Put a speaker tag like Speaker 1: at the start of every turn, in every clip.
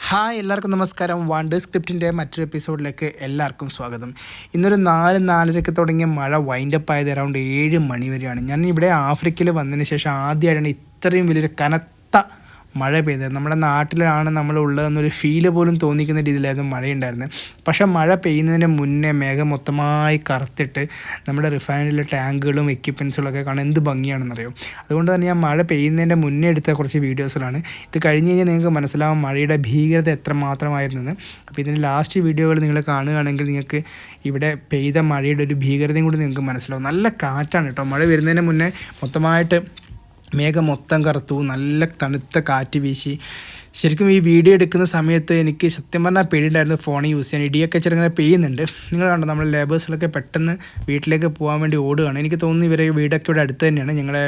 Speaker 1: Hi എല്ലാവർക്കും നമസ്കാരം. Wonder സ്ക്രിപ്റ്റിൻ്റെ മറ്റൊരു എപ്പിസോഡിലേക്ക് എല്ലാവർക്കും സ്വാഗതം. ഇന്നൊരു 4-4:30 തുടങ്ങിയ മഴ വൈൻഡപ്പ് ആയത് അറൗണ്ട് 7 മണി വരെയാണ്. ഞാൻ ഇവിടെ ആഫ്രിക്കയിൽ വന്നതിന് ശേഷം ആദ്യമായിട്ടാണ് ഇത്രയും വലിയൊരു കനത്ത മഴ പെയ്തത്. നമ്മുടെ നാട്ടിലാണ് നമ്മളുള്ളതെന്നൊരു ഫീല് പോലും തോന്നിക്കുന്ന രീതിയിലായിരുന്നു മഴയുണ്ടായിരുന്നത്. പക്ഷേ മഴ പെയ്യുന്നതിന് മുന്നേ മേഘം മൊത്തമായി കറുത്തിട്ട് നമ്മുടെ റിഫൈനറിലെ ടാങ്കുകളും എക്യുപ്മെൻസുകളൊക്കെ കാണാൻ എന്ത് ഭംഗിയാണെന്നറിയോ. അതുകൊണ്ട് തന്നെ ഞാൻ മഴ പെയ്യുന്നതിൻ്റെ മുന്നേ എടുത്ത കുറച്ച് വീഡിയോസിലാണ്. ഇത് കഴിഞ്ഞ് കഴിഞ്ഞാൽ നിങ്ങൾക്ക് മനസ്സിലാവും മഴയുടെ ഭീകരത എത്രമാത്രമായിരുന്നെന്ന്. അപ്പോൾ ഇതിൻ്റെ ലാസ്റ്റ് വീഡിയോകൾ നിങ്ങൾ കാണുകയാണെങ്കിൽ നിങ്ങൾക്ക് ഇവിടെ പെയ്ത മഴയുടെ ഒരു ഭീകരതയും കൂടി നിങ്ങൾക്ക് മനസ്സിലാവും. നല്ല കാറ്റാണ് കേട്ടോ. മഴ വരുന്നതിന് മുന്നേ മൊത്തമായിട്ട് മേഘം മൊത്തം കറുത്തു, നല്ല തണുത്ത കാറ്റ് വീശി. ശരിക്കും ഈ വീഡിയോ എടുക്കുന്ന സമയത്ത് എനിക്ക് സത്യം പറഞ്ഞാൽ പേടിയുണ്ടായിരുന്നു ഫോൺ യൂസ് ചെയ്യാൻ. ഇടിയൊക്കെ ചെറുങ്ങനെ പെയ്യുന്നുണ്ട്. നിങ്ങൾ കണ്ടോ, നമ്മൾ ലേബേഴ്സിലൊക്കെ പെട്ടെന്ന് വീട്ടിലേക്ക് പോകാൻ വേണ്ടി ഓടുകയാണ്. എനിക്ക് തോന്നുന്നു ഇവരെ വീടൊക്കെ ഇവിടെ അടുത്ത് തന്നെയാണ്. ഞങ്ങളുടെ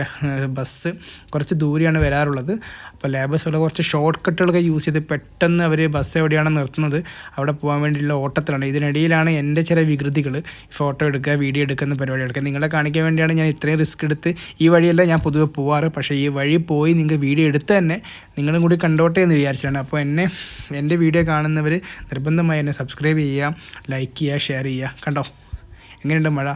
Speaker 1: ബസ് കുറച്ച് ദൂരെയാണ് വരാറുള്ളത്. അപ്പോൾ ലേബേഴ്സുള്ള കുറച്ച് ഷോർട്ട് കട്ടുകളൊക്കെ യൂസ് ചെയ്ത് പെട്ടെന്ന് അവർ ബസ് എവിടെയാണ് നിർത്തുന്നത് അവിടെ പോകാൻ വേണ്ടിയുള്ള ഓട്ടത്തിലാണ്. ഇതിനിടയിലാണ് എൻ്റെ ചില വികൃതികൾ, ഫോട്ടോ എടുക്കുക, വീഡിയോ എടുക്കുന്ന പരിപാടി എടുക്കുക. നിങ്ങളെ കാണിക്കാൻ വേണ്ടിയാണ് ഞാൻ ഇത്രയും റിസ്ക് എടുത്ത് ഈ വഴിയല്ല ഞാൻ പൊതുവെ പോവാറ്. പക്ഷേ ഈ വഴി പോയി നിങ്ങൾക്ക് വീഡിയോ എടുത്ത് തന്നെ നിങ്ങളും കൂടി കണ്ടോട്ടെ എന്ന് വിചാരിച്ചാണ്. അപ്പോൾ എൻ്റെ വീഡിയോ കാണുന്നവർ നിർബന്ധമായി എന്നെ സബ്സ്ക്രൈബ് ചെയ്യുക, ലൈക്ക് ചെയ്യുക, ഷെയർ ചെയ്യുക. കണ്ടോ എങ്ങനെയുണ്ട് മഴ.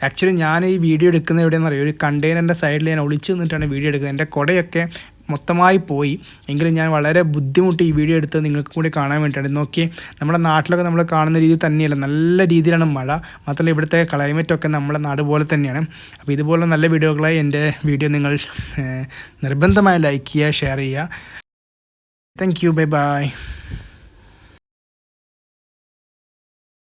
Speaker 1: ആക്ച്വലി ഞാൻ ഈ വീഡിയോ എടുക്കുന്ന എവിടെയെന്ന് അറിയാം, ഒരു കണ്ടെയ്നറിൻ്റെ സൈഡിൽ ഞാൻ ഒളിച്ചു നിന്നിട്ടാണ് വീഡിയോ എടുക്കുന്നത്. എൻ്റെ കുടയൊക്കെ മൊത്തമായി പോയി. എങ്കിലും ഞാൻ വളരെ ബുദ്ധിമുട്ടി ഈ വീഡിയോ എടുത്തത് നിങ്ങൾക്ക് കൂടി കാണാൻ വേണ്ടിയിട്ടാണ്. നോക്കി, നമ്മുടെ നാട്ടിലൊക്കെ നമ്മൾ കാണുന്ന രീതി തന്നെയല്ല, നല്ല രീതിയിലാണ് മഴ. മാത്രമല്ല ഇവിടുത്തെ ക്ലൈമറ്റൊക്കെ നമ്മുടെ നാട് പോലെ തന്നെയാണ്. അപ്പോൾ ഇതുപോലെ നല്ല വീഡിയോകളായി എൻ്റെ വീഡിയോ നിങ്ങൾ നിർബന്ധമായി ലൈക്ക് ചെയ്യുക, ഷെയർ ചെയ്യുക. Thank you, bye bye.